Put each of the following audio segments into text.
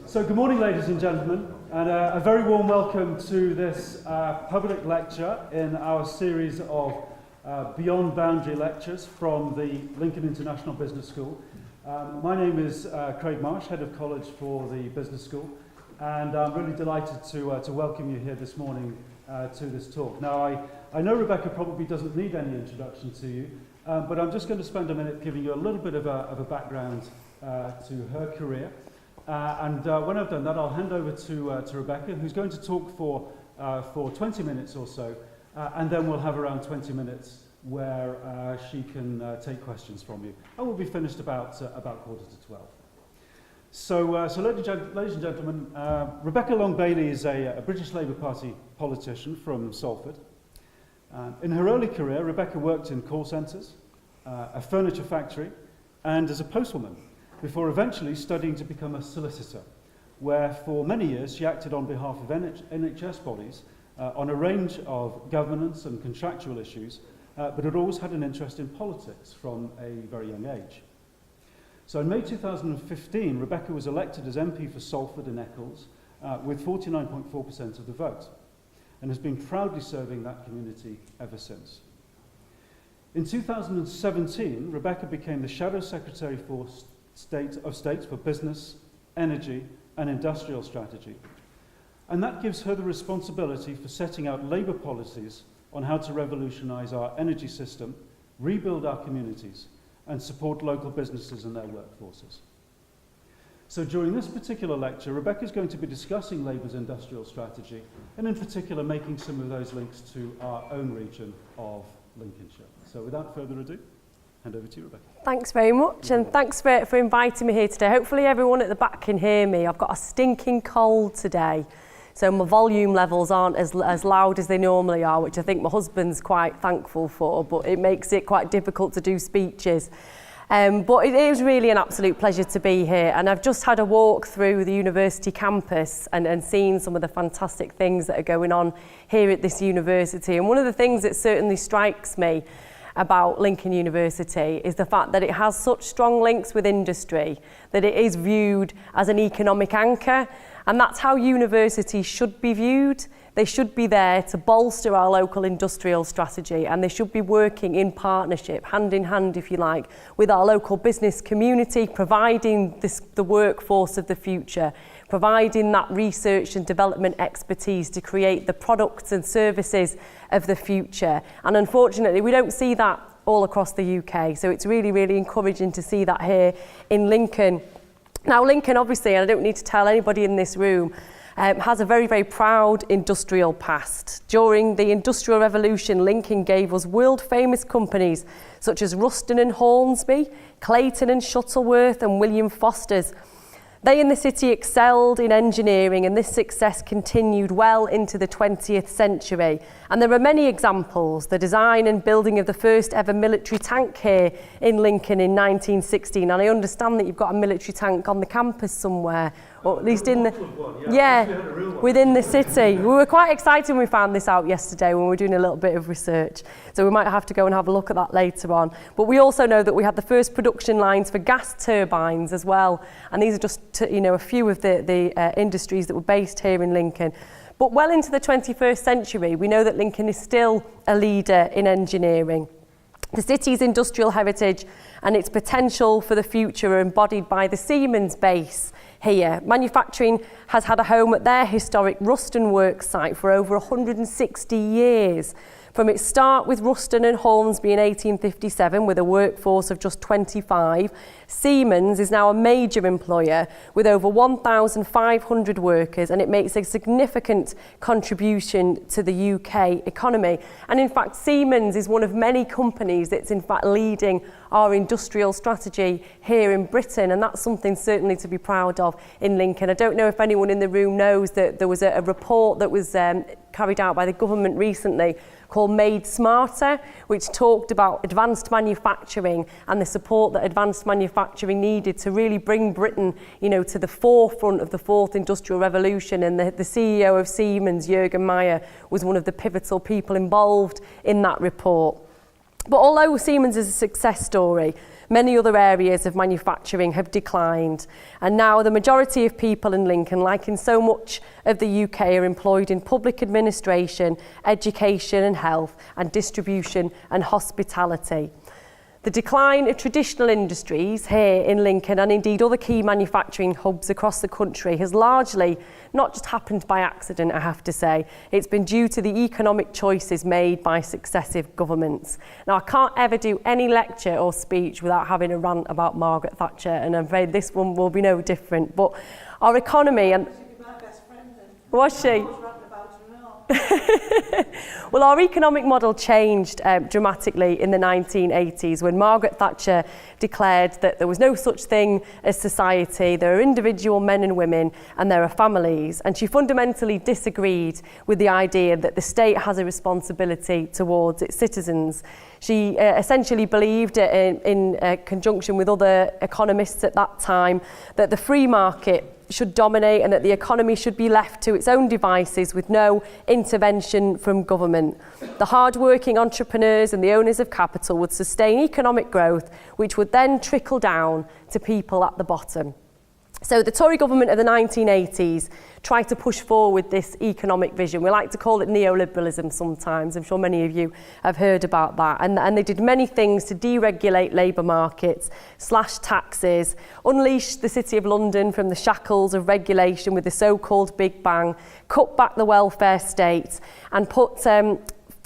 So good morning, ladies and gentlemen, and a very warm welcome to this public lecture in our series of Beyond Boundary lectures from the Lincoln International Business School. My name is Craig Marsh, Head of College for the Business School, and I'm really delighted to welcome you here this morning to this talk. Now, I know Rebecca probably doesn't need any introduction to you, but I'm just going to spend a minute giving you a little bit of a background to her career. And when I've done that, I'll hand over to Rebecca, who's going to talk for 20 minutes or so, and then we'll have around 20 minutes where she can take questions from you. And we'll be finished about 11:45. So ladies and gentlemen, Rebecca Long-Bailey is a British Labour Party politician from Salford. In her early career, Rebecca worked in call centres, a furniture factory, and as a postwoman, before eventually studying to become a solicitor, where for many years she acted on behalf of NHS bodies on a range of governance and contractual issues, but had always had an interest in politics from a very young age. So in May 2015, Rebecca was elected as MP for Salford and Eccles with 49.4% of the vote, and has been proudly serving that community ever since. In 2017, Rebecca became the Shadow Secretary for State for Business, Energy and Industrial Strategy. And that gives her the responsibility for setting out Labour policies on how to revolutionise our energy system, rebuild our communities and support local businesses and their workforces. So during this particular lecture, Rebecca is going to be discussing Labour's industrial strategy and in particular making some of those links to our own region of Lincolnshire. So without further ado, hand over to you, Rebecca. Thanks very much, and thanks for inviting me here today. Hopefully everyone at the back can hear me. I've got a stinking cold today, so my volume levels aren't as loud as they normally are, which I think my husband's quite thankful for, but it makes it quite difficult to do speeches. But it is really an absolute pleasure to be here, and I've just had a walk through the university campus and seen some of the fantastic things that are going on here at this university. And one of the things that certainly strikes me about Lincoln University is the fact that it has such strong links with industry, that it is viewed as an economic anchor, and that's how universities should be viewed. They should be there to bolster our local industrial strategy, and they should be working in partnership, hand in hand if you like, with our local business community, providing the workforce of the future, providing that research and development expertise to create the products and services of the future. And unfortunately, we don't see that all across the UK. So it's really, really encouraging to see that here in Lincoln. Now, Lincoln, obviously, and I don't need to tell anybody in this room, has a very, very proud industrial past. During the Industrial Revolution, Lincoln gave us world-famous companies such as Ruston and Hornsby, Clayton and Shuttleworth and William Foster's. They in the city excelled in engineering, and this success continued well into the 20th century. And there are many examples: the design and building of the first ever military tank here in Lincoln in 1916. And I understand that you've got a military tank on the campus somewhere, or at least in the within the city. We were quite excited when we found this out yesterday when we were doing a little bit of research. So we might have to go and have a look at that later on. But we also know that we had the first production lines for gas turbines as well. And these are just a few of the industries that were based here in Lincoln. But well into the 21st century, we know that Lincoln is still a leader in engineering. The city's industrial heritage and its potential for the future are embodied by the Siemens base here. Manufacturing has had a home at their historic Ruston Works site for over 160 years. From its start with Ruston and Hornsby in 1857 with a workforce of just 25, Siemens is now a major employer with over 1,500 workers, and it makes a significant contribution to the UK economy. And in fact, Siemens is one of many companies that's in fact leading our industrial strategy here in Britain, and that's something certainly to be proud of in Lincoln. I don't know if anyone in the room knows that there was a report that was carried out by the government recently called Made Smarter, which talked about advanced manufacturing and the support that advanced manufacturing needed to really bring Britain, to the forefront of the fourth industrial revolution. And the CEO of Siemens, Jürgen Meyer, was one of the pivotal people involved in that report. But although Siemens is a success story, many other areas of manufacturing have declined, and now the majority of people in Lincoln, like in so much of the UK, are employed in public administration, education and health, and distribution and hospitality. The decline of traditional industries here in Lincoln, and indeed other key manufacturing hubs across the country, has largely not just happened by accident, I have to say. It's been due to the economic choices made by successive governments. Now, I can't ever do any lecture or speech without having a rant about Margaret Thatcher, and I'm afraid this one will be no different. But our economy and... She'd be my best friend then. Was she? Well, our economic model changed dramatically in the 1980s when Margaret Thatcher declared that there was no such thing as society, there are individual men and women, and there are families. And she fundamentally disagreed with the idea that the state has a responsibility towards its citizens. She essentially believed, in conjunction with other economists at that time, that the free market should dominate and that the economy should be left to its own devices with no intervention from government. The hard-working entrepreneurs and the owners of capital would sustain economic growth, which would then trickle down to people at the bottom. So the Tory government of the 1980s tried to push forward this economic vision. We like to call it neoliberalism sometimes. I'm sure many of you have heard about that. And they did many things to deregulate labour markets, slash taxes, unleash the City of London from the shackles of regulation with the so-called Big Bang, cut back the welfare state, and put...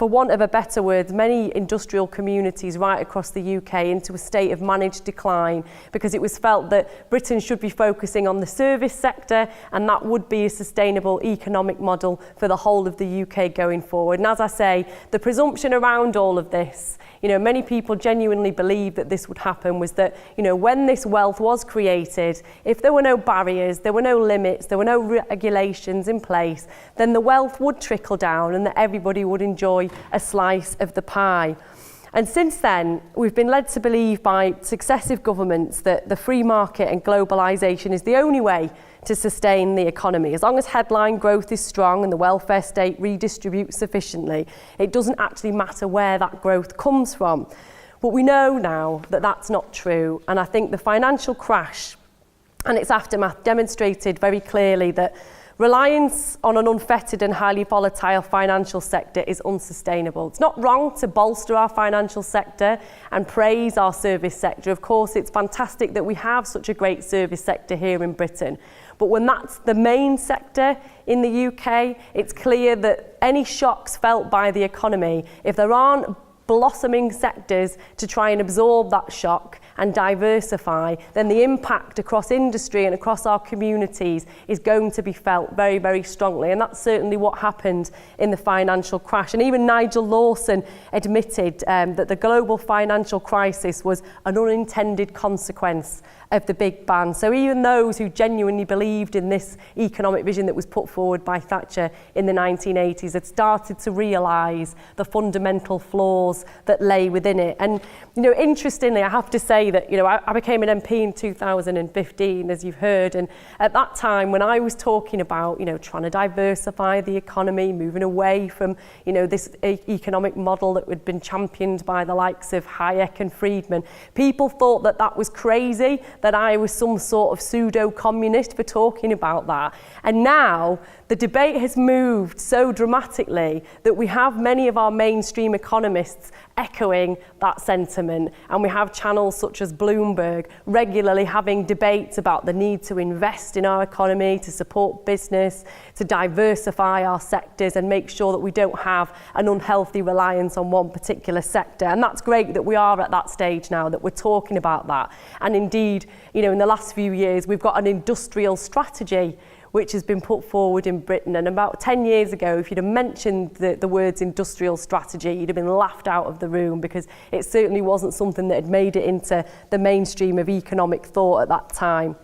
for want of a better word, many industrial communities right across the UK into a state of managed decline because it was felt that Britain should be focusing on the service sector and that would be a sustainable economic model for the whole of the UK going forward. And as I say, the presumption around all of this, many people genuinely believed that this would happen, was that, when this wealth was created, if there were no barriers, there were no limits, there were no regulations in place, then the wealth would trickle down and that everybody would enjoy a slice of the pie. And since then, we've been led to believe by successive governments that the free market and globalisation is the only way to sustain the economy. As long as headline growth is strong and the welfare state redistributes sufficiently, it doesn't actually matter where that growth comes from. But we know now that that's not true, and I think the financial crash and its aftermath demonstrated very clearly that reliance on an unfettered and highly volatile financial sector is unsustainable. It's not wrong to bolster our financial sector and praise our service sector. Of course, it's fantastic that we have such a great service sector here in Britain. But when that's the main sector in the UK, it's clear that any shocks felt by the economy, if there aren't blossoming sectors to try and absorb that shock and diversify, then the impact across industry and across our communities is going to be felt very, very strongly. And that's certainly what happened in the financial crash. And even Nigel Lawson admitted that the global financial crisis was an unintended consequence of the Big Bang. So even those who genuinely believed in this economic vision that was put forward by Thatcher in the 1980s had started to realise the fundamental flaws that lay within it. And, interestingly, I have to say that, I became an MP in 2015, as you've heard, and at that time when I was talking about, trying to diversify the economy, moving away from, this economic model that had been championed by the likes of Hayek and Friedman, people thought that that was crazy, that I was some sort of pseudo-communist for talking about that. And now the debate has moved so dramatically that we have many of our mainstream economists echoing that sentiment, and we have channels such as Bloomberg regularly having debates about the need to invest in our economy, to support business, to diversify our sectors and make sure that we don't have an unhealthy reliance on one particular sector. And that's great that we are at that stage now, that we're talking about that. And indeed, in the last few years, we've got an industrial strategy which has been put forward in Britain. And about 10 years ago, if you'd have mentioned the words industrial strategy, you'd have been laughed out of the room, because it certainly wasn't something that had made it into the mainstream of economic thought at that time.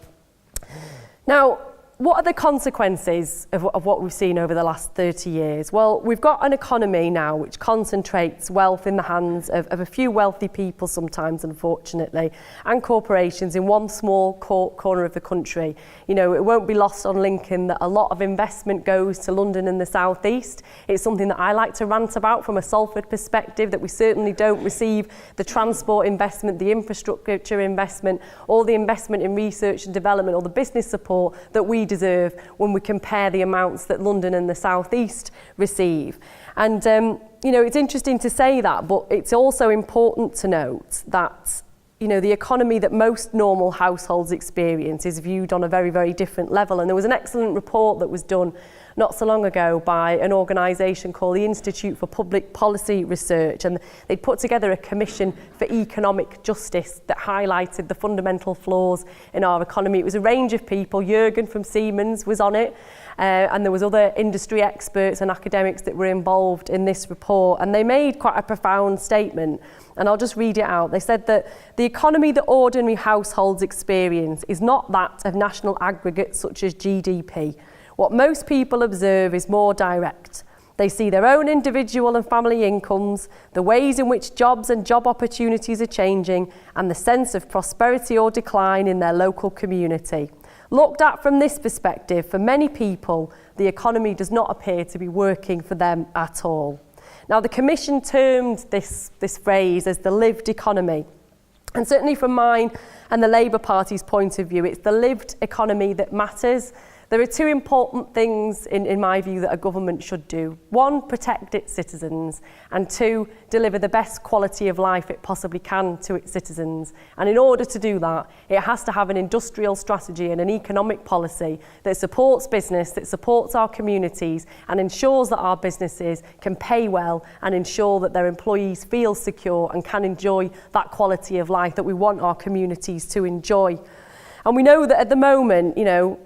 Now, what are the consequences of what we've seen over the last 30 years? Well, we've got an economy now which concentrates wealth in the hands of a few wealthy people sometimes, unfortunately, and corporations in one small corner of the country. You know, it won't be lost on Lincoln that a lot of investment goes to London and the South East. It's something that I like to rant about from a Salford perspective, that we certainly don't receive the transport investment, the infrastructure investment, or the investment in research and development, or the business support that we deserve when we compare the amounts that London and the South East receive. And, you know, it's interesting to say that, but it's also important to note that, you know, the economy that most normal households experience is viewed on a very, very different level. And there was an excellent report that was done not so long ago by an organisation called the Institute for Public Policy Research, and they'd put together a commission for economic justice that highlighted the fundamental flaws in our economy. It was a range of people. Jürgen from Siemens was on it, and there was other industry experts and academics that were involved in this report, and they made quite a profound statement, and I'll just read it out. They said that the economy that ordinary households experience is not that of national aggregates such as GDP. What most people observe is more direct. They see their own individual and family incomes, the ways in which jobs and job opportunities are changing, and the sense of prosperity or decline in their local community. Looked at from this perspective, for many people, the economy does not appear to be working for them at all. Now, the Commission termed this phrase as the lived economy. And certainly from mine and the Labour Party's point of view, it's the lived economy that matters. There are two important things, in my view, that a government should do. One, protect its citizens, and two, deliver the best quality of life it possibly can to its citizens. And in order to do that, it has to have an industrial strategy and an economic policy that supports business, that supports our communities, and ensures that our businesses can pay well and ensure that their employees feel secure and can enjoy that quality of life that we want our communities to enjoy. And we know that at the moment, you know,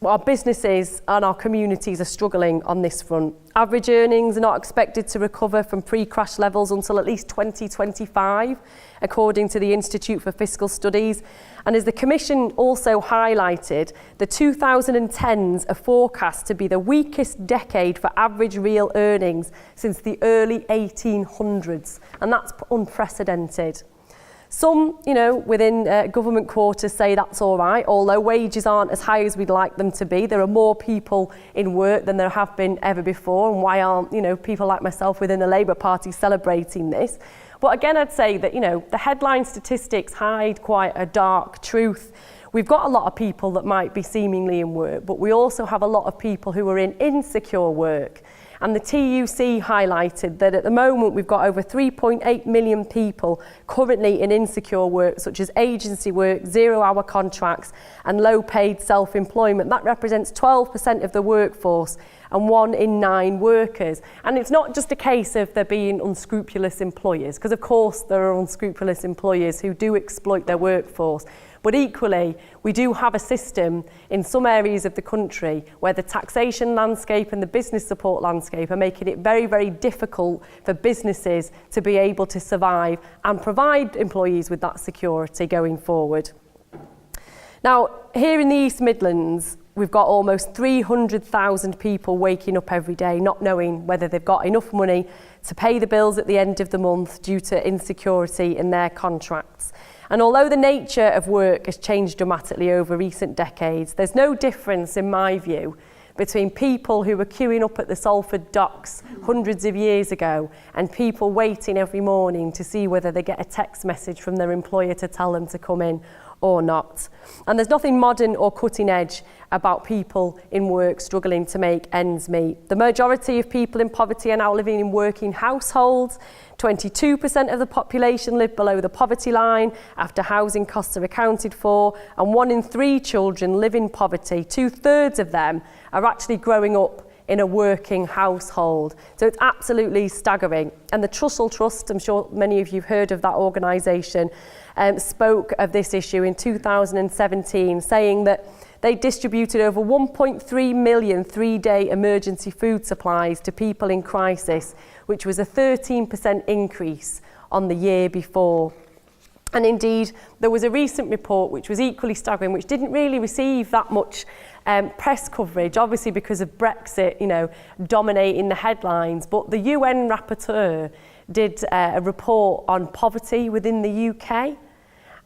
our businesses and our communities are struggling on this front. Average earnings are not expected to recover from pre-crash levels until at least 2025, according to the Institute for Fiscal Studies. And as the Commission also highlighted, the 2010s are forecast to be the weakest decade for average real earnings since the early 1800s, and that's unprecedented. Some, you know, within government quarters say that's all right, although wages aren't as high as we'd like them to be. There are more people in work than there have been ever before, and why aren't, you know, people like myself within the Labour Party celebrating this? But again, I'd say that, you know, the headline statistics hide quite a dark truth. We've got a lot of people that might be seemingly in work, but we also have a lot of people who are in insecure work. And the TUC highlighted that at the moment we've got over 3.8 million people currently in insecure work, such as agency work, zero-hour contracts and low-paid self-employment. That represents 12% of the workforce and 1 in 9 workers. And it's not just a case of there being unscrupulous employers, because of course there are unscrupulous employers who do exploit their workforce. But equally, we do have a system in some areas of the country where the taxation landscape and the business support landscape are making it very, very difficult for businesses to be able to survive and provide employees with that security going forward. Now, here in the East Midlands, we've got almost 300,000 people waking up every day not knowing whether they've got enough money to pay the bills at the end of the month due to insecurity in their contracts. And although the nature of work has changed dramatically over recent decades, there's no difference, in my view, between people who were queuing up at the Salford docks hundreds of years ago and people waiting every morning to see whether they get a text message from their employer to tell them to come in or not. And there's nothing modern or cutting edge about people in work struggling to make ends meet. The majority of people in poverty are now living in working households. 22% of the population live below the poverty line after housing costs are accounted for, and 1 in 3 children live in poverty. 2/3 of them are actually growing up in a working household. So it's absolutely staggering. And the Trussell Trust, I'm sure many of you have heard of that organisation, spoke of this issue in 2017, saying that they distributed over 1.3 million 3-day emergency food supplies to people in crisis, which was a 13% increase on the year before. And indeed, there was a recent report which was equally staggering, which didn't really receive that much press coverage, obviously because of Brexit, dominating the headlines. But the UN rapporteur did a report on poverty within the UK,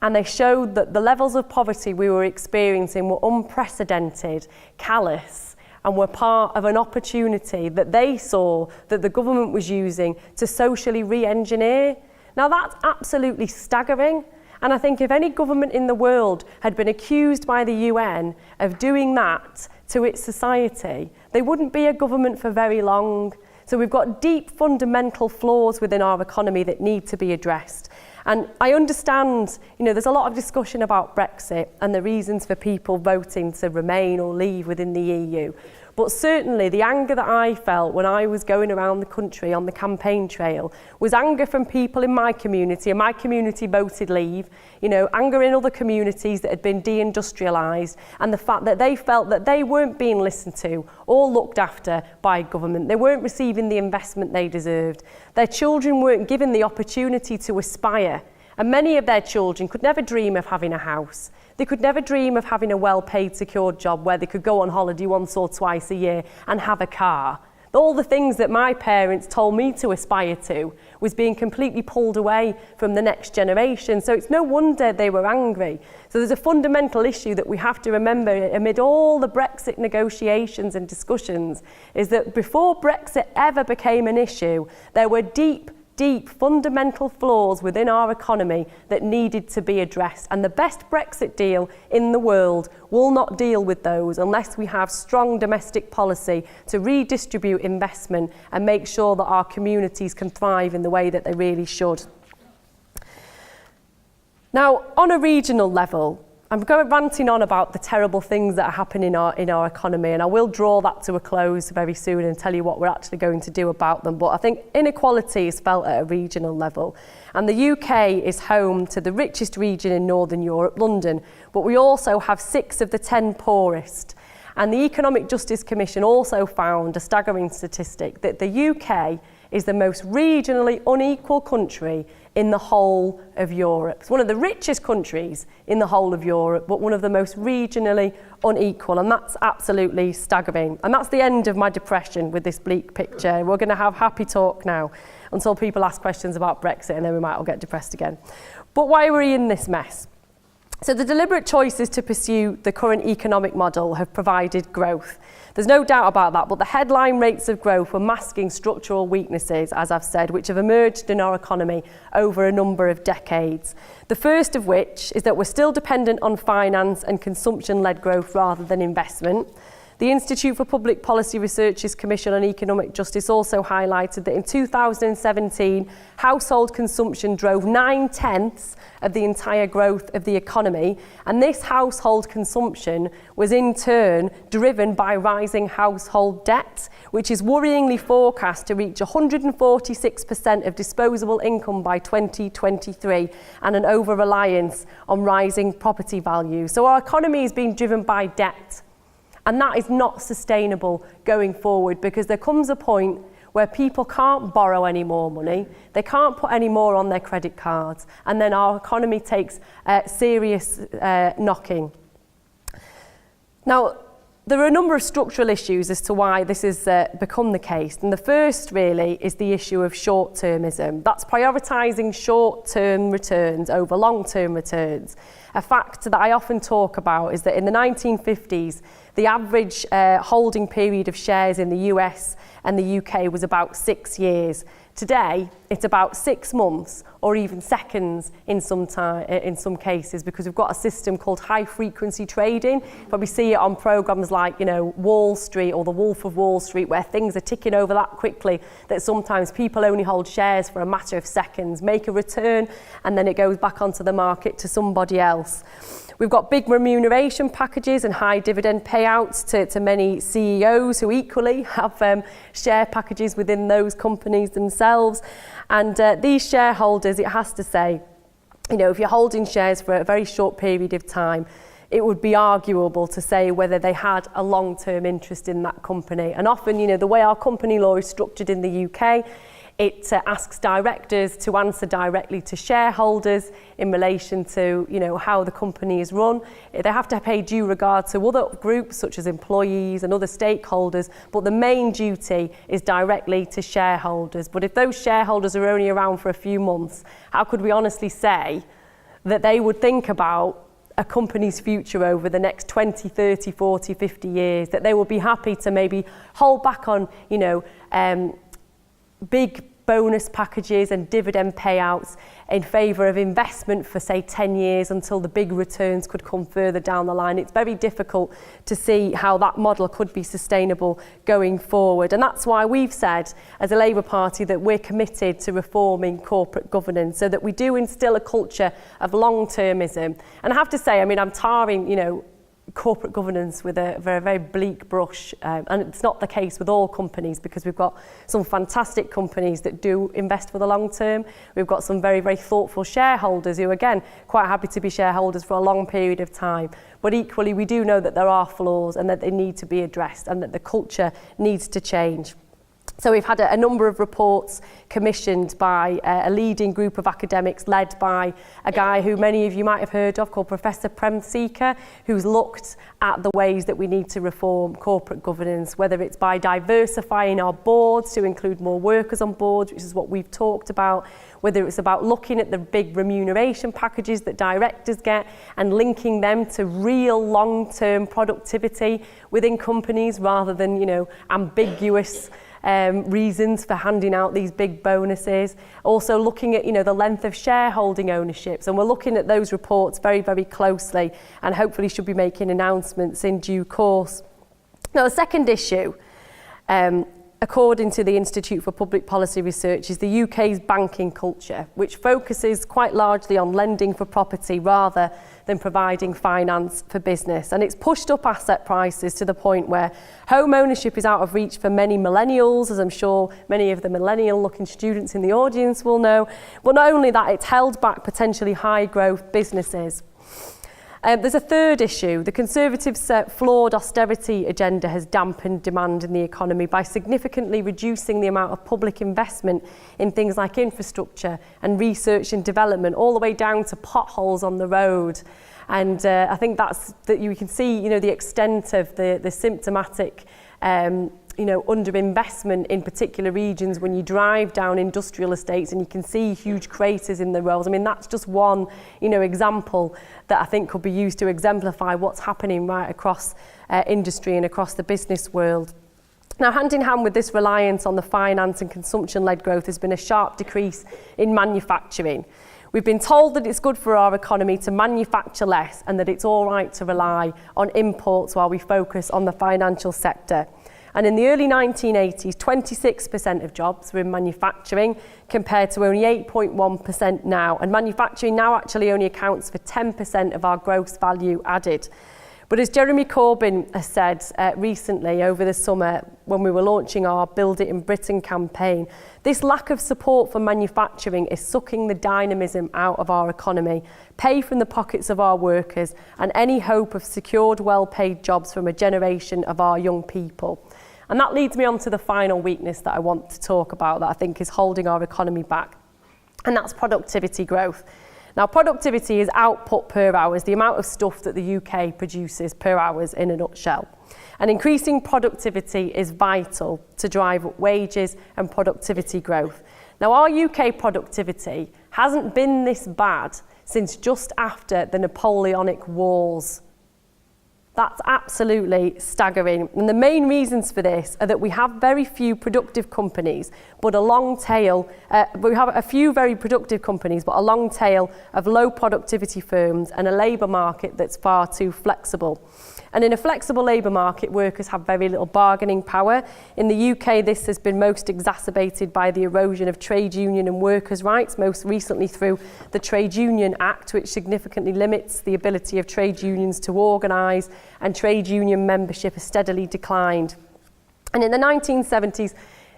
and they showed that the levels of poverty we were experiencing were unprecedented, callous, and were part of an opportunity that they saw that the government was using to socially re-engineer. Now that's absolutely staggering, and I think if any government in the world had been accused by the UN of doing that to its society, they wouldn't be a government for very long. So we've got deep fundamental flaws within our economy that need to be addressed. And I understand, there's a lot of discussion about Brexit and the reasons for people voting to remain or leave within the EU. But certainly the anger that I felt when I was going around the country on the campaign trail was anger from people in my community, and my community voted leave, anger in other communities that had been deindustrialised, and the fact that they felt that they weren't being listened to or looked after by government. They weren't receiving the investment they deserved. Their children weren't given the opportunity to aspire, and many of their children could never dream of having a house. They could never dream of having a well-paid, secured job where they could go on holiday once or twice a year and have a car. All the things that my parents told me to aspire to was being completely pulled away from the next generation. So it's no wonder they were angry. So there's a fundamental issue that we have to remember amid all the Brexit negotiations and discussions, is that before Brexit ever became an issue, there were deep fundamental flaws within our economy that needed to be addressed. And the best Brexit deal in the world will not deal with those unless we have strong domestic policy to redistribute investment and make sure that our communities can thrive in the way that they really should. Now, on a regional level, I'm going ranting on about the terrible things that are happening in our economy, and I will draw that to a close very soon and tell you what we're actually going to do about them. But I think inequality is felt at a regional level, and the UK is home to the richest region in Northern Europe, London, but we also have 6 of the 10 poorest. And the Economic Justice Commission also found a staggering statistic that the UK is the most regionally unequal country in the whole of Europe. It's one of the richest countries in the whole of Europe, but one of the most regionally unequal, and that's absolutely staggering. And that's the end of my depression with this bleak picture. We're going to have happy talk now until people ask questions about Brexit, and then we might all get depressed again. But why are we in this mess? So the deliberate choices to pursue the current economic model have provided growth. There's no doubt about that, but the headline rates of growth were masking structural weaknesses, as I've said, which have emerged in our economy over a number of decades. The first of which is that we're still dependent on finance and consumption-led growth rather than investment. The Institute for Public Policy Research's Commission on Economic Justice also highlighted that in 2017, household consumption drove 9/10 of the entire growth of the economy, and this household consumption was in turn driven by rising household debt, which is worryingly forecast to reach 146% of disposable income by 2023, and an over-reliance on rising property values. So our economy is being driven by debt. And that is not sustainable going forward, because there comes a point where people can't borrow any more money, they can't put any more on their credit cards, and then our economy takes serious knocking. Now, there are a number of structural issues as to why this has become the case. And the first really is the issue of short-termism. That's prioritising short-term returns over long-term returns. A fact that I often talk about is that in the 1950s, the average holding period of shares in the US and the UK was about 6 years. Today, it's about 6 months or even seconds in some cases, because we've got a system called high-frequency trading. But we see it on programs like, Wall Street or The Wolf of Wall Street, where things are ticking over that quickly that sometimes people only hold shares for a matter of seconds, make a return, and then it goes back onto the market to somebody else. We've got big remuneration packages and high dividend payouts to many CEOs who equally have share packages within those companies themselves. And these shareholders, it has to say, if you're holding shares for a very short period of time, it would be arguable to say whether they had a long-term interest in that company. And often, the way our company law is structured in the UK, It asks directors to answer directly to shareholders in relation to, how the company is run. They have to pay due regard to other groups such as employees and other stakeholders, but the main duty is directly to shareholders. But if those shareholders are only around for a few months, how could we honestly say that they would think about a company's future over the next 20, 30, 40, 50 years, that they will be happy to maybe hold back on, big bonus packages and dividend payouts in favour of investment for, say, 10 years until the big returns could come further down the line. It's very difficult to see how that model could be sustainable going forward. And that's why we've said, as a Labour Party, that we're committed to reforming corporate governance so that we do instill a culture of long-termism. And I have to say, I'm tarring, corporate governance with a very, very bleak brush, and it's not the case with all companies, because we've got some fantastic companies that do invest for the long term. We've got some very, very thoughtful shareholders who, again, quite happy to be shareholders for a long period of time. But equally, we do know that there are flaws and that they need to be addressed and that the culture needs to change. So we've had a number of reports commissioned by a leading group of academics led by a guy who many of you might have heard of called Professor Prem Sikka, who's looked at the ways that we need to reform corporate governance, whether it's by diversifying our boards to include more workers on boards, which is what we've talked about, whether it's about looking at the big remuneration packages that directors get and linking them to real long-term productivity within companies rather than, ambiguous reasons for handing out these big bonuses. Also looking at, the length of shareholding ownerships, and we're looking at those reports very, very closely and hopefully should be making announcements in due course. Now, the second issue, according to the Institute for Public Policy Research, is the UK's banking culture, which focuses quite largely on lending for property rather than providing finance for business. And it's pushed up asset prices to the point where home ownership is out of reach for many millennials, as I'm sure many of the millennial-looking students in the audience will know. But not only that, it's held back potentially high-growth businesses. There's a third issue. The Conservatives' flawed austerity agenda has dampened demand in the economy by significantly reducing the amount of public investment in things like infrastructure and research and development, all the way down to potholes on the road. And I think that you can see, the extent of the symptomatic underinvestment in particular regions when you drive down industrial estates and you can see huge craters in the roads. That's just one, example that I think could be used to exemplify what's happening right across industry and across the business world. Now, hand in hand with this reliance on the finance and consumption-led growth has been a sharp decrease in manufacturing. We've been told that it's good for our economy to manufacture less and that it's all right to rely on imports while we focus on the financial sector. And in the early 1980s, 26% of jobs were in manufacturing compared to only 8.1% now. And manufacturing now actually only accounts for 10% of our gross value added. But as Jeremy Corbyn has said recently over the summer when we were launching our Build It in Britain campaign, this lack of support for manufacturing is sucking the dynamism out of our economy, pay from the pockets of our workers and any hope of secured well-paid jobs from a generation of our young people. And that leads me on to the final weakness that I want to talk about that I think is holding our economy back, and that's productivity growth. Now, productivity is output per hours, the amount of stuff that the UK produces per hours in a nutshell. And increasing productivity is vital to drive up wages and productivity growth. Now, our UK productivity hasn't been this bad since just after the Napoleonic Wars. That's absolutely staggering. And the main reasons for this are that we have very few productive companies, but a long tail, we have a few very productive companies, but a long tail of low productivity firms and a labour market that's far too flexible. And in a flexible labour market, workers have very little bargaining power. In the UK, this has been most exacerbated by the erosion of trade union and workers' rights, most recently through the Trade Union Act, which significantly limits the ability of trade unions to organise, and trade union membership has steadily declined. And in the 1970s,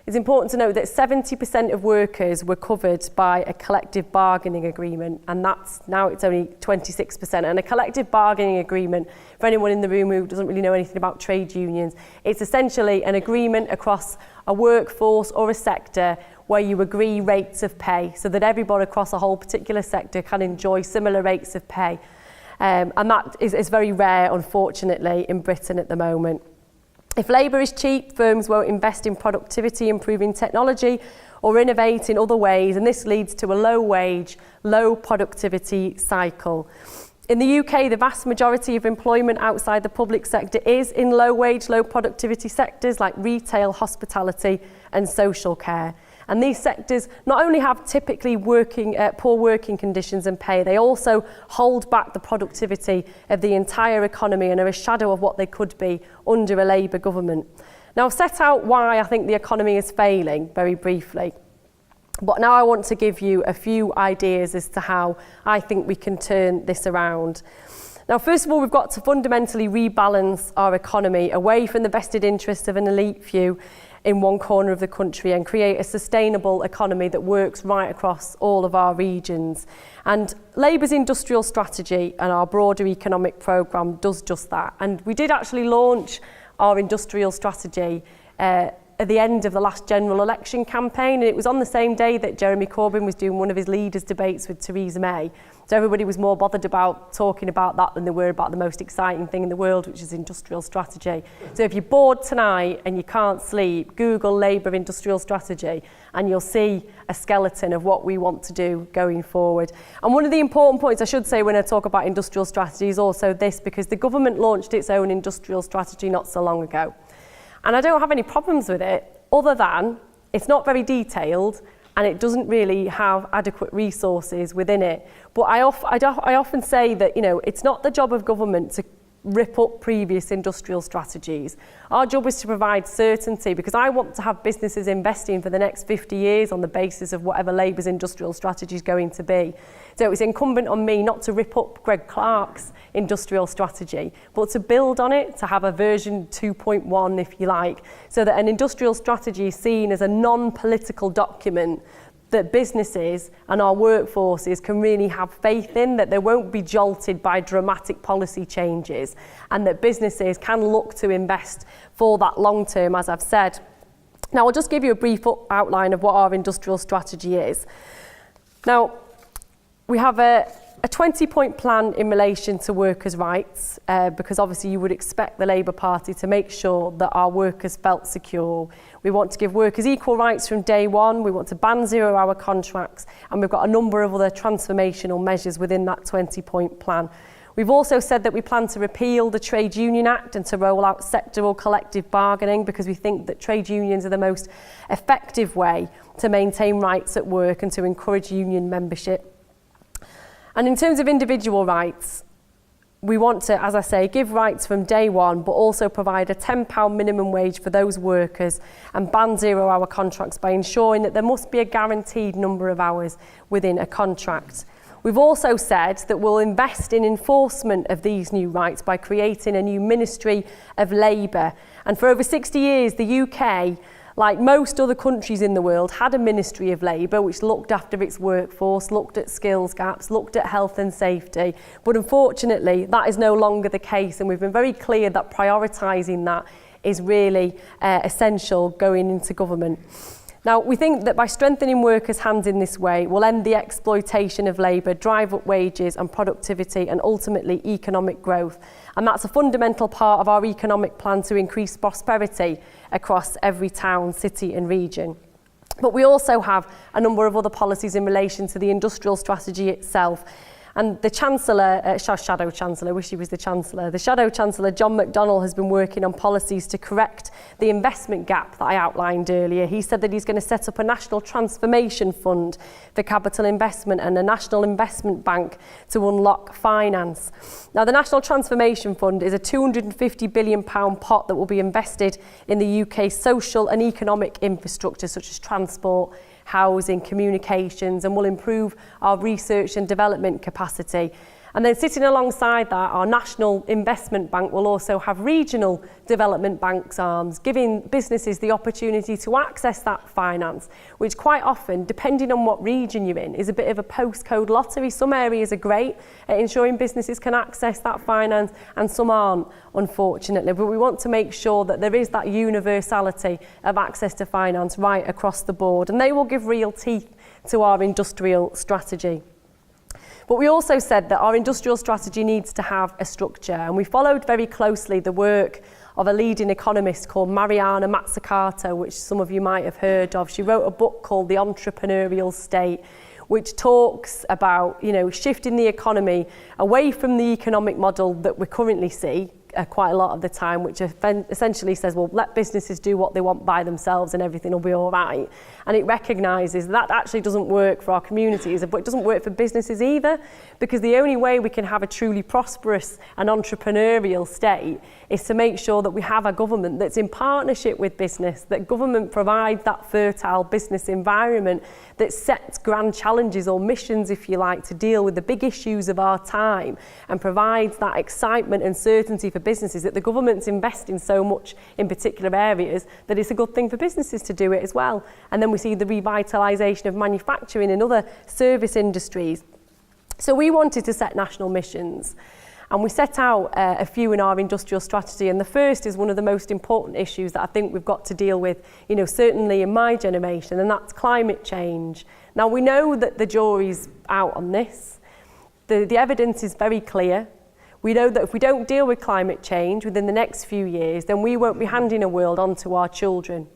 it's important to note that 70% of workers were covered by a collective bargaining agreement, and now it's only 26%. And a collective bargaining agreement, for anyone in the room who doesn't really know anything about trade unions, it's essentially an agreement across a workforce or a sector where you agree rates of pay so that everybody across a whole particular sector can enjoy similar rates of pay. And that is very rare, unfortunately, in Britain at the moment. If labour is cheap, firms won't invest in productivity, improving technology, or innovate in other ways, and this leads to a low wage, low productivity cycle. In the UK, the vast majority of employment outside the public sector is in low wage, low productivity sectors like retail, hospitality and social care. And these sectors not only have typically poor working conditions and pay, they also hold back the productivity of the entire economy and are a shadow of what they could be under a Labour government. Now, I've set out why I think the economy is failing very briefly. But now I want to give you a few ideas as to how I think we can turn this around. Now, first of all, we've got to fundamentally rebalance our economy away from the vested interests of an elite few in one corner of the country and create a sustainable economy that works right across all of our regions. And Labour's industrial strategy and our broader economic programme does just that. And we did actually launch our industrial strategy at the end of the last general election campaign, and it was on the same day that Jeremy Corbyn was doing one of his leaders' debates with Theresa May. So everybody was more bothered about talking about that than they were about the most exciting thing in the world, which is industrial strategy. So if you're bored tonight and you can't sleep, Google Labour industrial strategy and you'll see a skeleton of what we want to do going forward. And one of the important points I should say when I talk about industrial strategy is also this, because the government launched its own industrial strategy not so long ago. And I don't have any problems with it, other than it's not very detailed and it doesn't really have adequate resources within it. But I often say that, you know, it's not the job of government to rip up previous industrial strategies. Our job is to provide certainty, because I want to have businesses investing for the next 50 years on the basis of whatever Labour's industrial strategy is going to be. So it's incumbent on me not to rip up Greg Clark's industrial strategy, but to build on it, to have a version 2.1, if you like, so that an industrial strategy is seen as a non-political document that businesses and our workforces can really have faith in, that they won't be jolted by dramatic policy changes, and that businesses can look to invest for that long term, as I've said. Now, I'll just give you a brief outline of what our industrial strategy is. Now, we have a 20-point plan in relation to workers' rights, because obviously you would expect the Labour Party to make sure that our workers felt secure. We want to give workers equal rights from day one. We want to ban zero-hour contracts, and we've got a number of other transformational measures within that 20-point plan. We've also said that we plan to repeal the Trade Union Act and to roll out sectoral collective bargaining, because we think that trade unions are the most effective way to maintain rights at work and to encourage union membership. And in terms of individual rights, we want to, as I say, give rights from day one, but also provide a £10 minimum wage for those workers and ban zero-hour contracts by ensuring that there must be a guaranteed number of hours within a contract. We've also said that we'll invest in enforcement of these new rights by creating a new Ministry of Labour. And for over 60 years, the UK, like most other countries in the world, had a Ministry of Labour which looked after its workforce, looked at skills gaps, looked at health and safety. But unfortunately, that is no longer the case, and we've been very clear that prioritising that is really essential going into government. Now, we think that by strengthening workers' hands in this way, we'll end the exploitation of labour, drive up wages and productivity, and ultimately economic growth. And that's a fundamental part of our economic plan to increase prosperity across every town, city and region. But we also have a number of other policies in relation to the industrial strategy itself. And the Chancellor, Shadow Chancellor, wish he was the Chancellor, the Shadow Chancellor, John McDonnell, has been working on policies to correct the investment gap that I outlined earlier. He said that he's going to set up a national transformation fund for capital investment and a national investment bank to unlock finance. Now, the National Transformation Fund is a £250 billion pot that will be invested in the UK's social and economic infrastructure, such as transport, housing, communications, and will improve our research and development capacity. And then sitting alongside that, our National Investment Bank will also have regional development banks arms, giving businesses the opportunity to access that finance, which quite often, depending on what region you're in, is a bit of a postcode lottery. Some areas are great at ensuring businesses can access that finance and some aren't, unfortunately. But we want to make sure that there is that universality of access to finance right across the board, and they will give real teeth to our industrial strategy. But we also said that our industrial strategy needs to have a structure, and we followed very closely the work of a leading economist called Mariana Mazzucato, which some of you might have heard of. She wrote a book called The Entrepreneurial State, which talks about, shifting the economy away from the economic model that we currently see quite a lot of the time, which essentially says, well, let businesses do what they want by themselves and everything will be all right. And it recognises that actually doesn't work for our communities, but it doesn't work for businesses either, because the only way we can have a truly prosperous and entrepreneurial state is to make sure that we have a government that's in partnership with business, that government provides that fertile business environment that sets grand challenges or missions, if you like, to deal with the big issues of our time, and provides that excitement and certainty for businesses, that the government's investing so much in particular areas that it's a good thing for businesses to do it as well. And then we see the revitalisation of manufacturing and other service industries. So we wanted to set national missions, and we set out a few in our industrial strategy, and the first is one of the most important issues that I think we've got to deal with, certainly in my generation, and that's climate change. Now, we know that the jury's out on this. The evidence is very clear. We know that if we don't deal with climate change within the next few years, then we won't be handing a world on to our children.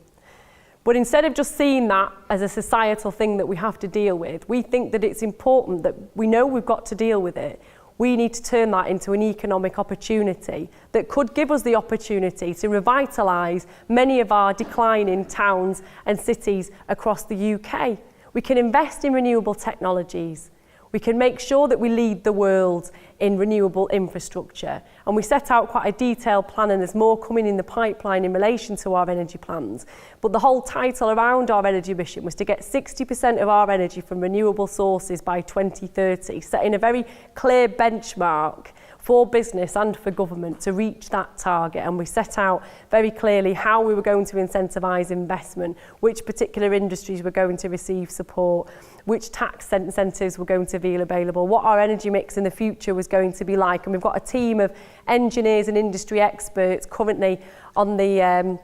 But instead of just seeing that as a societal thing that we have to deal with, we think that it's important that we know we've got to deal with it. We need to turn that into an economic opportunity that could give us the opportunity to revitalise many of our declining towns and cities across the UK. We can invest in renewable technologies. We can make sure that we lead the world in renewable infrastructure. And we set out quite a detailed plan, and there's more coming in the pipeline in relation to our energy plans. But the whole title around our energy mission was to get 60% of our energy from renewable sources by 2030, setting a very clear benchmark for business and for government to reach that target. And we set out very clearly how we were going to incentivise investment, which particular industries were going to receive support, which tax incentives were going to be available, what our energy mix in the future was going to be like. And we've got a team of engineers and industry experts currently on the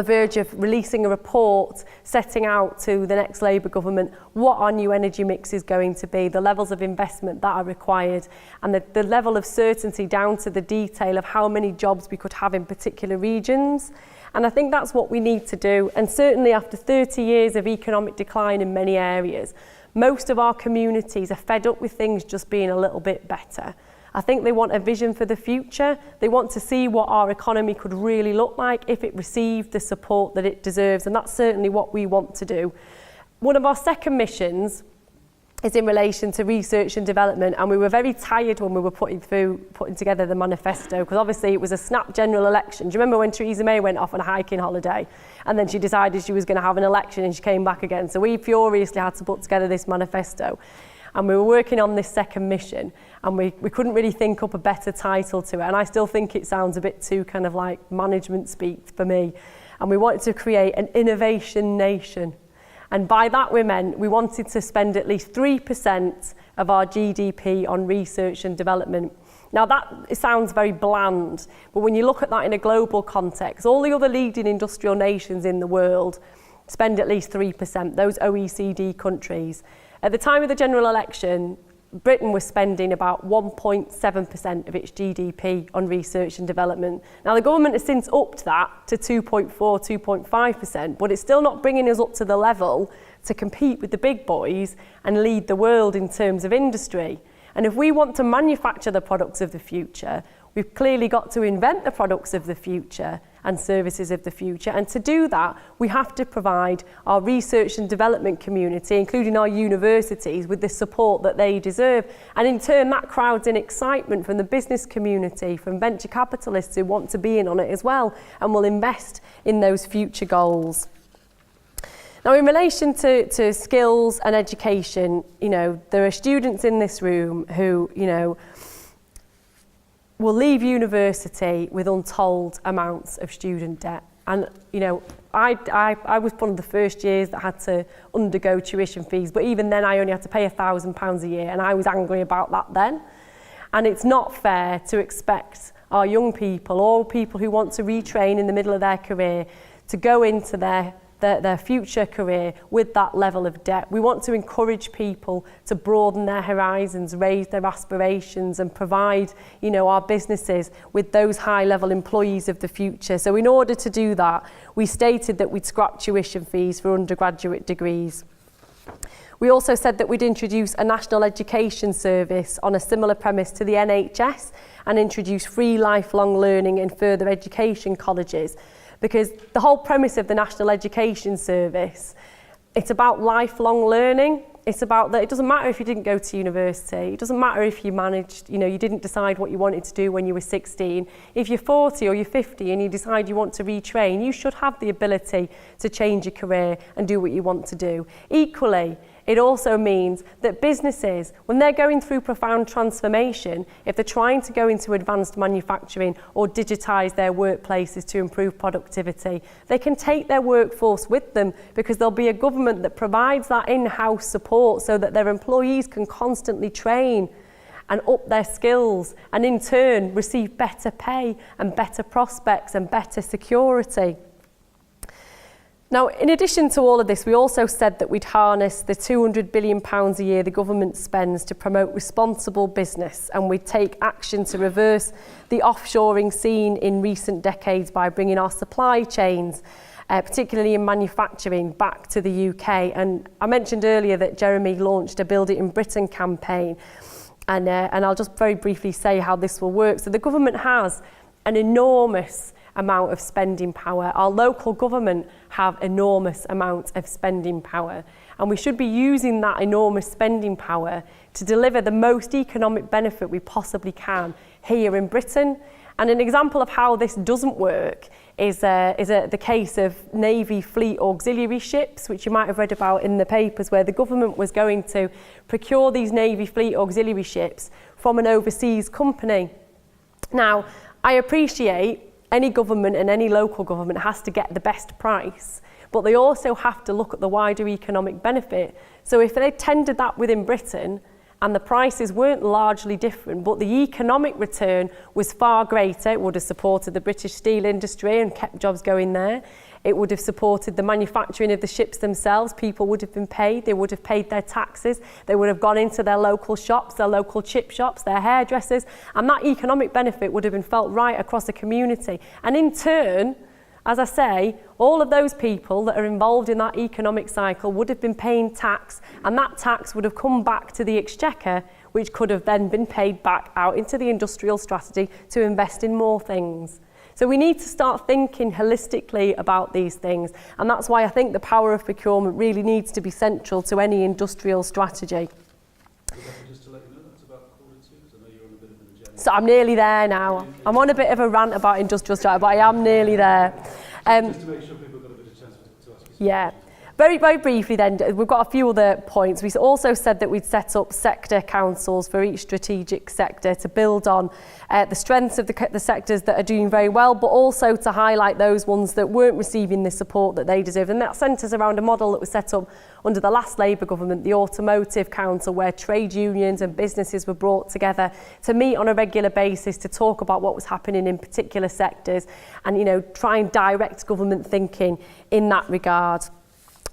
verge of releasing a report setting out to the next Labour government what our new energy mix is going to be, the levels of investment that are required, and the level of certainty down to the detail of how many jobs we could have in particular regions. And I think that's what we need to do. And certainly after 30 years of economic decline in many areas, most of our communities are fed up with things just being a little bit better. I think they want a vision for the future. They want to see what our economy could really look like if it received the support that it deserves, and that's certainly what we want to do. One of our second missions is in relation to research and development, and we were very tired when we were putting together the manifesto, because obviously it was a snap general election. Do you remember when Theresa May went off on a hiking holiday and then she decided she was going to have an election and she came back again? So we furiously had to put together this manifesto. And we were working on this second mission, and we couldn't really think up a better title to it. And I still think it sounds a bit too kind of like management speak for me. And we wanted to create an innovation nation. And by that we meant we wanted to spend at least 3% of our GDP on research and development. Now it sounds very bland, but when you look at that in a global context, all the other leading industrial nations in the world spend at least 3%, those OECD countries. At the time of the general election, Britain was spending about 1.7% of its GDP on research and development. Now, the government has since upped that to 2.4, 2.5%, but it's still not bringing us up to the level to compete with the big boys and lead the world in terms of industry. And if we want to manufacture the products of the future, we've clearly got to invent the products of the future and services of the future. And to do that, we have to provide our research and development community, including our universities, with the support that they deserve. And in turn, that crowds in excitement from the business community, from venture capitalists who want to be in on it as well, and will invest in those future goals. Now, in relation to skills and education, you know, there are students in this room who, you know, will leave university with untold amounts of student debt. And, you know, I was one of the first years that had to undergo tuition fees, but even then I only had to pay £1,000 a year, and I was angry about that then. And it's not fair to expect our young people, or people who want to retrain in the middle of their career, to go into their future career with that level of debt. We want to encourage people to broaden their horizons, raise their aspirations, and provide, you know, our businesses with those high-level employees of the future. So in order to do that, we stated that we'd scrap tuition fees for undergraduate degrees. We also said that we'd introduce a national education service on a similar premise to the NHS, and introduce free lifelong learning in further education colleges. Because the whole premise of the National Education Service, it's about lifelong learning. It's about that it doesn't matter if you didn't go to university. It doesn't matter if you managed, you know, you didn't decide what you wanted to do when you were 16. If you're 40 or you're 50 and you decide you want to retrain, you should have the ability to change your career and do what you want to do. Equally, it also means that businesses, when they're going through profound transformation, if they're trying to go into advanced manufacturing or digitise their workplaces to improve productivity, they can take their workforce with them, because there'll be a government that provides that in-house support so that their employees can constantly train and up their skills, and in turn receive better pay and better prospects and better security. Now, in addition to all of this, we also said that we'd harness the £200 billion a year the government spends to promote responsible business, and we'd take action to reverse the offshoring seen in recent decades by bringing our supply chains, particularly in manufacturing, back to the UK. And I mentioned earlier that Jeremy launched a Build It in Britain campaign, and I'll just very briefly say how this will work. So the government has an enormous amount of spending power. Our local government have enormous amounts of spending power, and we should be using that enormous spending power to deliver the most economic benefit we possibly can here in Britain. And an example of how this doesn't work is the case of Navy Fleet Auxiliary ships, which you might have read about in the papers, where the government was going to procure these Navy Fleet Auxiliary ships from an overseas company. Now, I appreciate any government and any local government has to get the best price, but they also have to look at the wider economic benefit. So if they tendered that within Britain and the prices weren't largely different, but the economic return was far greater, it would have supported the British steel industry and kept jobs going there. It would have supported the manufacturing of the ships themselves. People would have been paid. They would have paid their taxes. They would have gone into their local shops, their local chip shops, their hairdressers, and that economic benefit would have been felt right across the community. And in turn, as I say, all of those people that are involved in that economic cycle would have been paying tax, and that tax would have come back to the exchequer, which could have then been paid back out into the industrial strategy to invest in more things. So we need to start thinking holistically about these things, and that's why I think the power of procurement really needs to be central to any industrial strategy. Just to let you know, that's about 1:45, so I know you're on a bit of an agenda. So I'm nearly there now. I'm on a bit of a rant about industrial strategy, but I am nearly there. Just to make sure people have got a bit of chance to ask you some Yeah. questions. Very, very briefly then, we've got a few other points. We also said that we'd set up sector councils for each strategic sector to build on the strengths of the sectors that are doing very well, but also to highlight those ones that weren't receiving the support that they deserve. And that centres around a model that was set up under the last Labour government, the Automotive Council, where trade unions and businesses were brought together to meet on a regular basis to talk about what was happening in particular sectors and, you know, try and direct government thinking in that regard.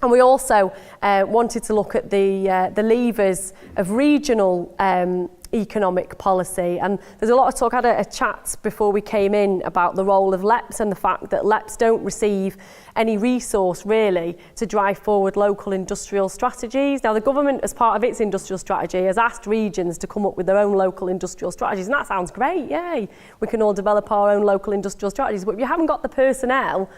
And we also wanted to look at the levers of regional economic policy. And there's a lot of talk. I had a chat before we came in about the role of LEPs and the fact that LEPs don't receive any resource really to drive forward local industrial strategies. Now the government, as part of its industrial strategy, has asked regions to come up with their own local industrial strategies, and that sounds great, yay! We can all develop our own local industrial strategies, but if you haven't got the personnel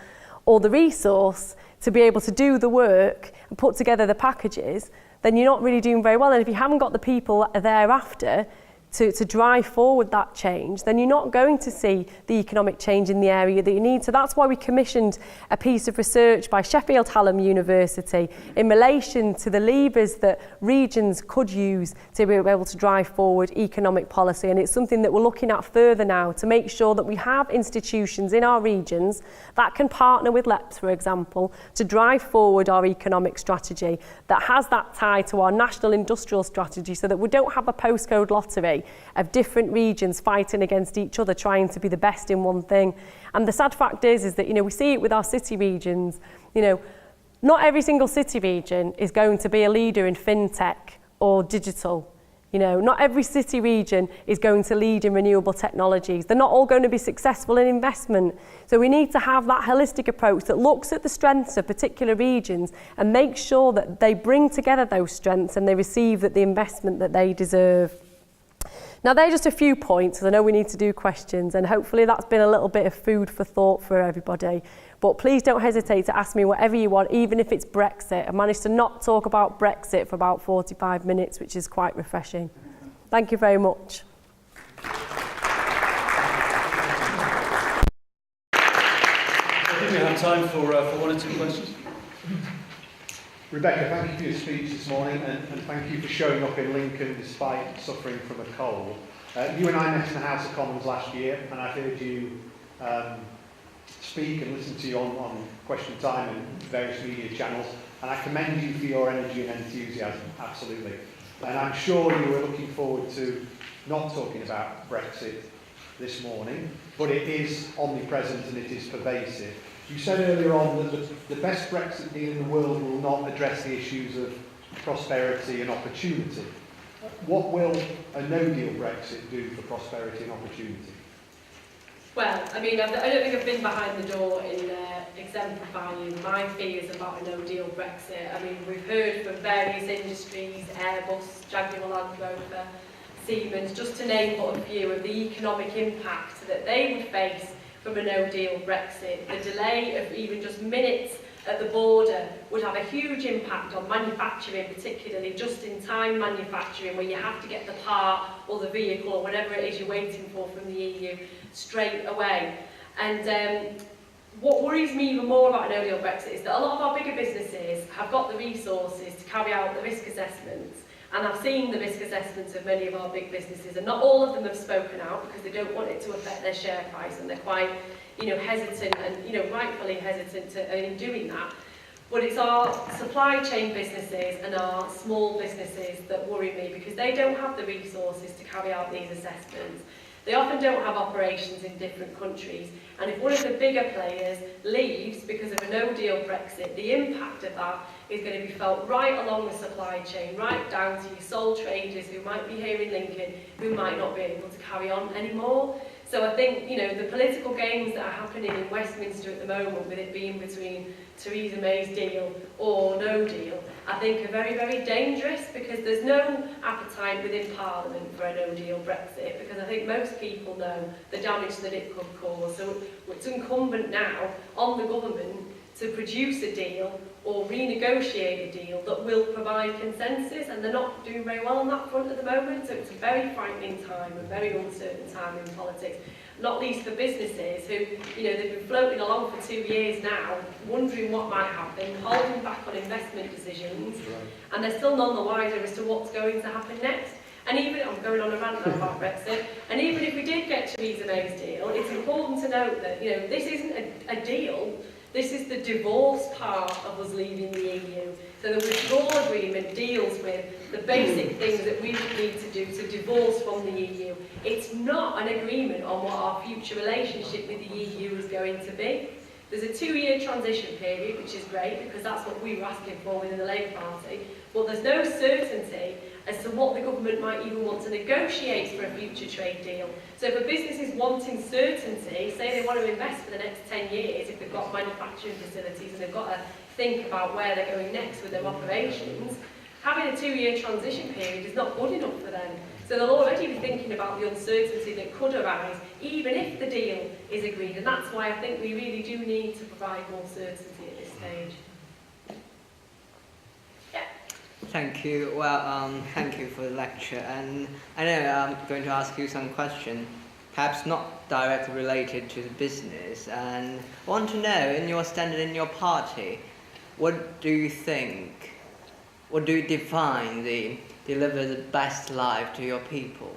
or the resource to be able to do the work and put together the packages, then you're not really doing very well. And if you haven't got the people thereafter to drive forward that change, then you're not going to see the economic change in the area that you need. So that's why we commissioned a piece of research by Sheffield Hallam University in relation to the levers that regions could use to be able to drive forward economic policy. And it's something that we're looking at further now to make sure that we have institutions in our regions that can partner with LEPS, for example, to drive forward our economic strategy that has that tie to our national industrial strategy, so that we don't have a postcode lottery of different regions fighting against each other, trying to be the best in one thing. And the sad fact is that, we see it with our city regions. Not every single city region is going to be a leader in fintech or digital. Not every city region is going to lead in renewable technologies. They're not all going to be successful in investment. So we need to have that holistic approach that looks at the strengths of particular regions and makes sure that they bring together those strengths and they receive the investment that they deserve. Now, they're just a few points, because I know we need to do questions, and hopefully that's been a little bit of food for thought for everybody. But please don't hesitate to ask me whatever you want, even if it's Brexit. I managed to not talk about Brexit for about 45 minutes, which is quite refreshing. Thank you very much. I think we have time for one or two questions. Rebecca, thank you for your speech this morning, and thank you for showing up in Lincoln despite suffering from a cold. You and I met in the House of Commons last year, and I've heard you speak and listen to you on Question Time and various media channels, and I commend you for your energy and enthusiasm, absolutely. And I'm sure you were looking forward to not talking about Brexit this morning, but it is omnipresent and it is pervasive. You said earlier on that the best Brexit deal in the world will not address the issues of prosperity and opportunity. What will a no-deal Brexit do for prosperity and opportunity? Well, I don't think I've been behind the door in exemplifying my fears about a no-deal Brexit. We've heard from various industries, Airbus, Jaguar Land Rover, Siemens, just to name but a few, of the economic impact that they would face from a no-deal Brexit. The delay of even just minutes at the border would have a huge impact on manufacturing, particularly just-in-time manufacturing, where you have to get the part or the vehicle or whatever it is you're waiting for from the EU straight away. And what worries me even more about a no-deal Brexit is that a lot of our bigger businesses have got the resources to carry out the risk assessments. And I've seen the risk assessments of many of our big businesses, and not all of them have spoken out because they don't want it to affect their share price, and they're quite, hesitant and, rightfully hesitant in doing that. But it's our supply chain businesses and our small businesses that worry me, because they don't have the resources to carry out these assessments. They often don't have operations in different countries, and if one of the bigger players leaves because of a no-deal Brexit, the impact of that is going to be felt right along the supply chain, right down to your sole traders who might be here in Lincoln, who might not be able to carry on anymore. So I think, the political games that are happening in Westminster at the moment, with it being between Theresa May's deal or no deal, I think are very, very dangerous, because there's no appetite within Parliament for a no-deal Brexit, because I think most people know the damage that it could cause. So it's incumbent now on the government to produce a deal or renegotiate a deal that will provide consensus, and they're not doing very well on that front at the moment. So it's a very frightening time, a very uncertain time in politics, not least for businesses who, they've been floating along for 2 years now, wondering what might happen, holding back on investment decisions, and they're still none the wiser as to what's going to happen next. And even, I'm going on a rant now about Brexit, and even if we did get Theresa May's deal, it's important to note that, this isn't a deal. This is the divorce part of us leaving the EU. So the withdrawal agreement deals with the basic things that we would need to do to divorce from the EU. It's not an agreement on what our future relationship with the EU is going to be. There's a 2-year transition period, which is great, because that's what we were asking for within the Labour Party, but there's no certainty as to what the government might even want to negotiate for a future trade deal. So if a business is wanting certainty, say they want to invest for the next 10 years, if they've got manufacturing facilities and they've got to think about where they're going next with their operations, having a 2-year transition period is not good enough for them. So they'll already be thinking about the uncertainty that could arise, even if the deal is agreed. And that's why I think we really do need to provide more certainty at this stage. Yeah. Thank you. Well, thank you for the lecture. And I know I'm going to ask you some questions, perhaps not directly related to the business. And I want to know, in your standard in your party, what do you think, what do you define the deliver the best life to your people?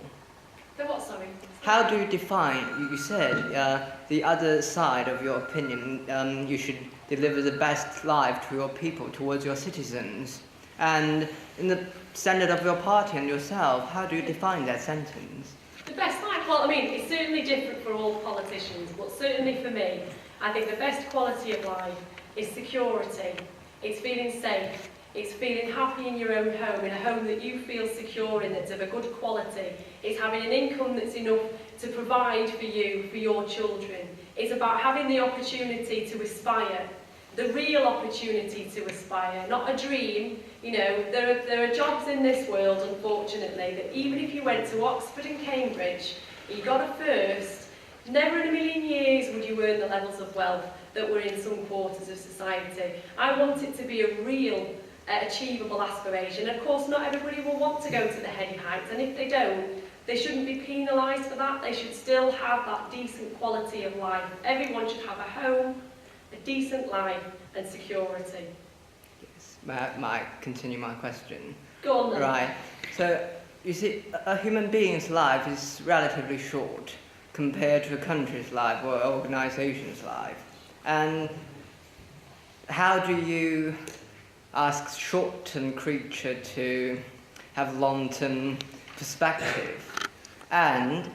The what, sorry? How do you define, you said the other side of your opinion, you should deliver the best life to your people, towards your citizens. And in the standard of your party and yourself, how do you define that sentence? The best life, well, I mean, it's certainly different for all politicians, but certainly for me, I think the best quality of life is security. It's feeling safe. It's feeling happy in your own home, in a home that you feel secure in, that's of a good quality. It's having an income that's enough to provide for you, for your children. It's about having the opportunity to aspire, the real opportunity to aspire, not a dream. You know, there are jobs in this world, unfortunately, that even if you went to Oxford and Cambridge, you got a first, never in a million years would you earn the levels of wealth that were in some quarters of society. I want it to be a real achievable aspiration. Of course, not everybody will want to go to the heady heights, and if they don't, they shouldn't be penalised for that. They should still have that decent quality of life. Everyone should have a home, a decent life, and security. Yes. May I continue my question? Go on then. Right. So, you see, a human being's life is relatively short compared to a country's life or an organisation's life. And how do you ask short-term creature to have long-term perspective? And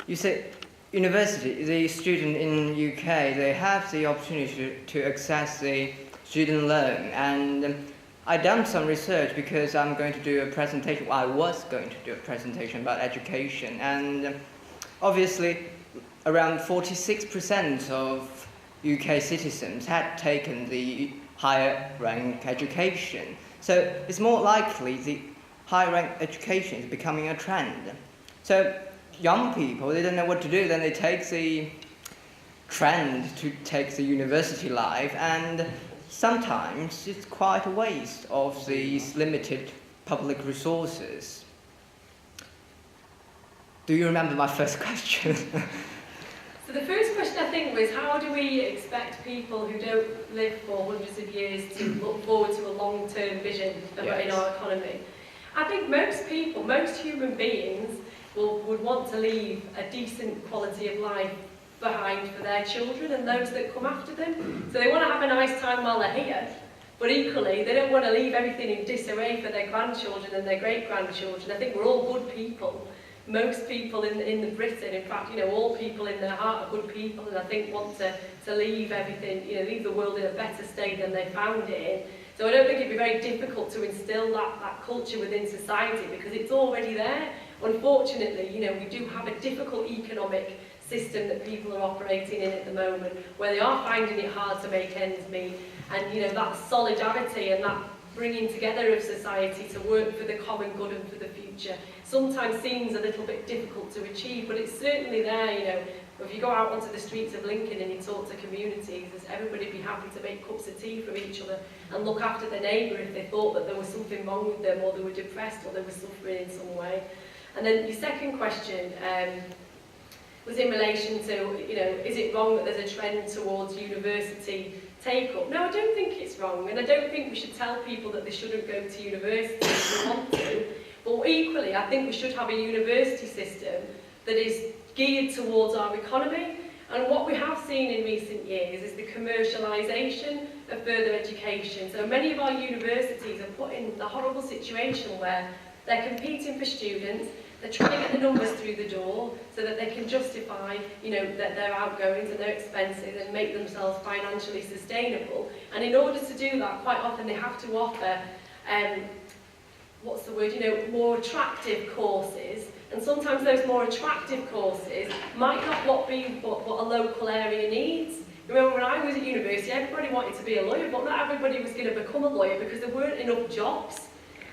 you say university, the student in UK, they have the opportunity to access the student loan. And I've done some research because I'm going to do a presentation, well, I was going to do a presentation about education. And obviously, around 46% of UK citizens had taken the higher rank education. So it's more likely the higher rank education is becoming a trend. So young people, they don't know what to do, then they take the trend to take the university life, and sometimes it's quite a waste of these limited public resources. Do you remember my first question? So the first question, I think, was how do we expect people who don't live for hundreds of years to look forward to a long-term vision in our economy? I think most people, most human beings, would want to leave a decent quality of life behind for their children and those that come after them. So they want to have a nice time while they're here, but equally they don't want to leave everything in disarray for their grandchildren and their great-grandchildren. I think we're all good people. Most people in Britain, in fact, you know, all people in their heart are good people, and I think want to leave everything, you know, leave the world in a better state than they found it in. So I don't think it'd be very difficult to instill that culture within society, because it's already there. Unfortunately, you know, we do have a difficult economic system that people are operating in at the moment, where they are finding it hard to make ends meet, and you know, that solidarity and that bringing together of society to work for the common good and for the future sometimes seems a little bit difficult to achieve, but it's certainly there. You know, if you go out onto the streets of Lincoln and you talk to communities, everybody be happy to make cups of tea for each other and look after their neighbour if they thought that there was something wrong with them, or they were depressed, or they were suffering in some way. And then your second question was in relation to, you know, is it wrong that there's a trend towards university take-up? No, I don't think it's wrong, and I don't think we should tell people that they shouldn't go to university if they want to. But equally, I think we should have a university system that is geared towards our economy. And what we have seen in recent years is the commercialisation of further education. So many of our universities are put in the horrible situation where they're competing for students, they're trying to get the numbers through the door so that they can justify, you know, their outgoings and their expenses and make themselves financially sustainable. And in order to do that, quite often they have to offer, more attractive courses. And sometimes those more attractive courses might not be what a local area needs. Remember, when I was at university, everybody wanted to be a lawyer, but not everybody was going to become a lawyer because there weren't enough jobs.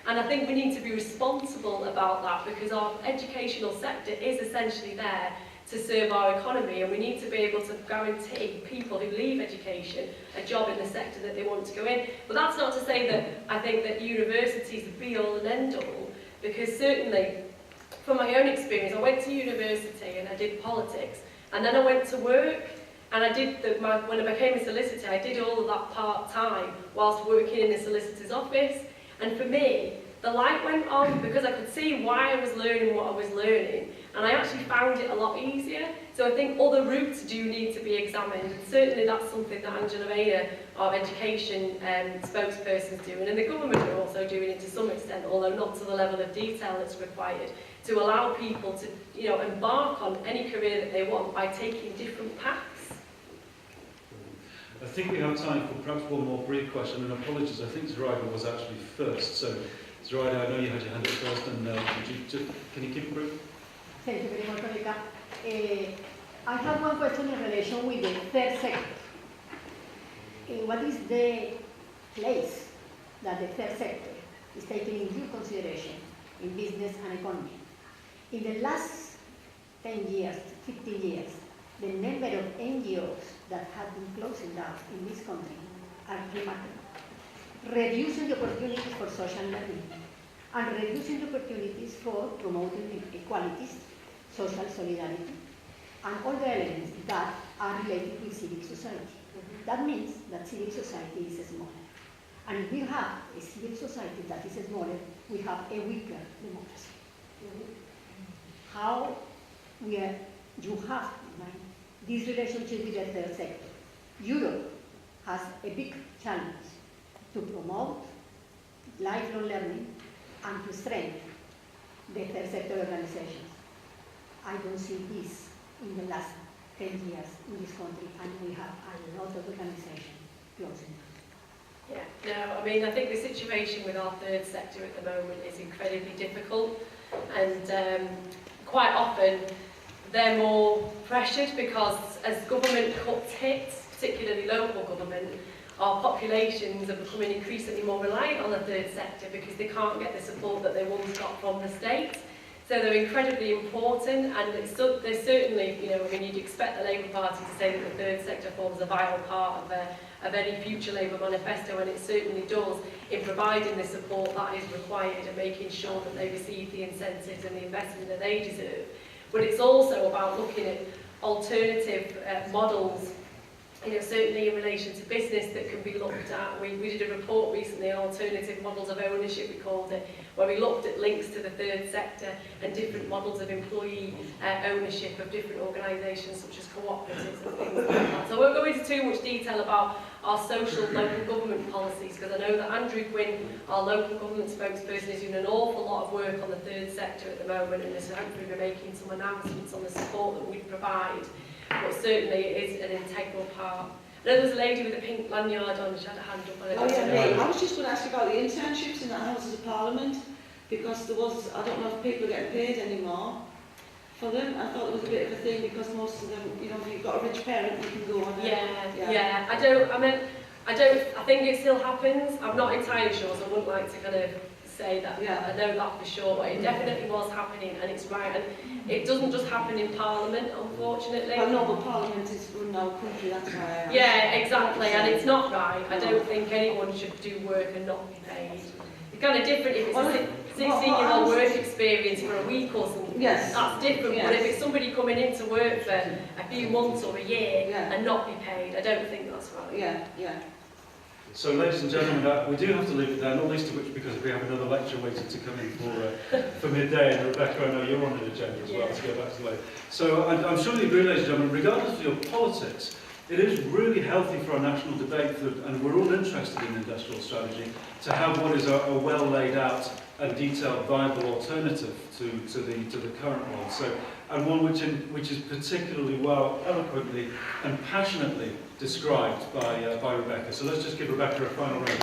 And I think we need to be responsible about that, because our educational sector is essentially there to serve our economy, and we need to be able to guarantee people who leave education a job in the sector that they want to go in. But that's not to say that I think that universities are the be-all and end-all, because certainly, from my own experience, I went to university and I did politics, and then I went to work, and I did when I became a solicitor, I did all of that part-time whilst working in the solicitor's office, and for me, the light went on because I could see why I was learning what I was learning, and I actually found it a lot easier. So I think other routes do need to be examined, and certainly that's something that Angela Maynard, our education spokesperson, is doing, and the government are also doing it to some extent, although not to the level of detail that's required, to allow people to, you know, embark on any career that they want by taking different paths. I think we have time for perhaps one more brief question, and apologies, I think Zoraida was actually first. So, Zoraida, I know you had your hand up first, and can you keep it brief? Thank you very much, Monica. I have one question in relation with the third sector. What is the place that the third sector is taking into consideration in business and economy? In the last 10 years, 15 years, the number of NGOs that have been closing down in this country are remarkable, reducing the opportunities for social learning and reducing the opportunities for promoting equalities, social solidarity, and all the elements that are related with civil society. That means that civil society is smaller. And if we have a civil society that is smaller, we have a weaker democracy. How you have in mind this relationship with the third sector? Europe has a big challenge to promote lifelong learning and to strengthen the third sector organizations. I don't see this in the last 10 years in this country, and we have a lot of organizations closing down. Yeah, no, I mean, I think the situation with our third sector at the moment is incredibly difficult, and quite often they're more pressured because as government cuts hit, particularly local government, our populations are becoming increasingly more reliant on the third sector because they can't get the support that they once got from the state. So they're incredibly important, and they're certainly, you know, I mean, you'd expect the Labour Party to say that the third sector forms a vital part of any future Labour manifesto, and it certainly does, in providing the support that is required and making sure that they receive the incentives and the investment that they deserve. But it's also about looking at alternative models, you know, certainly in relation to business that can be looked at. We did a report recently on alternative models of ownership, we called it, where we looked at links to the third sector and different models of employee ownership of different organisations such as cooperatives and things like that. So I won't go into too much detail about our social local government policies, because I know that Andrew Quinn, our local government spokesperson, is doing an awful lot of work on the third sector at the moment, and is hopefully we're making some announcements on the support that we provide. But certainly it is an integral part. I know there was a lady with a pink lanyard on, she had a hand up. I was just going to ask about the internships in the Houses of Parliament, because there was, I don't know if people are getting paid anymore for them. I thought it was a bit of a thing because most of them, you know, if you've got a rich parent, you can go on there. Yeah. I think it still happens. I'm not entirely sure, so I wouldn't like to kind of say that. Yeah. I know that for sure, but it definitely was happening, and it's right. And it doesn't just happen in Parliament, unfortunately. Well, no, but Parliament is run our country, that's why I asked. Yeah, exactly, and it's not right. I don't think anyone should do work and not be paid. It's kind of different if it's a 16-year-old work experience for a week or something. Yes. That's different, Yes. but if it's somebody coming in to work for a few months or a year and not be paid, I don't think that's right. Yeah. So, ladies and gentlemen, we do have to leave it there, not least of which because we have another lecture waiting to come in for midday, and Rebecca, I know you're on an agenda as well to go back to later. So, I'm sure you agree, ladies and gentlemen, regardless of your politics, it is really healthy for our national debate, and we're all interested in industrial strategy, to have what is a well laid out and detailed, viable alternative to the current one. So, and one which is particularly well, eloquently and passionately described by Rebecca. So let's just give Rebecca a final round.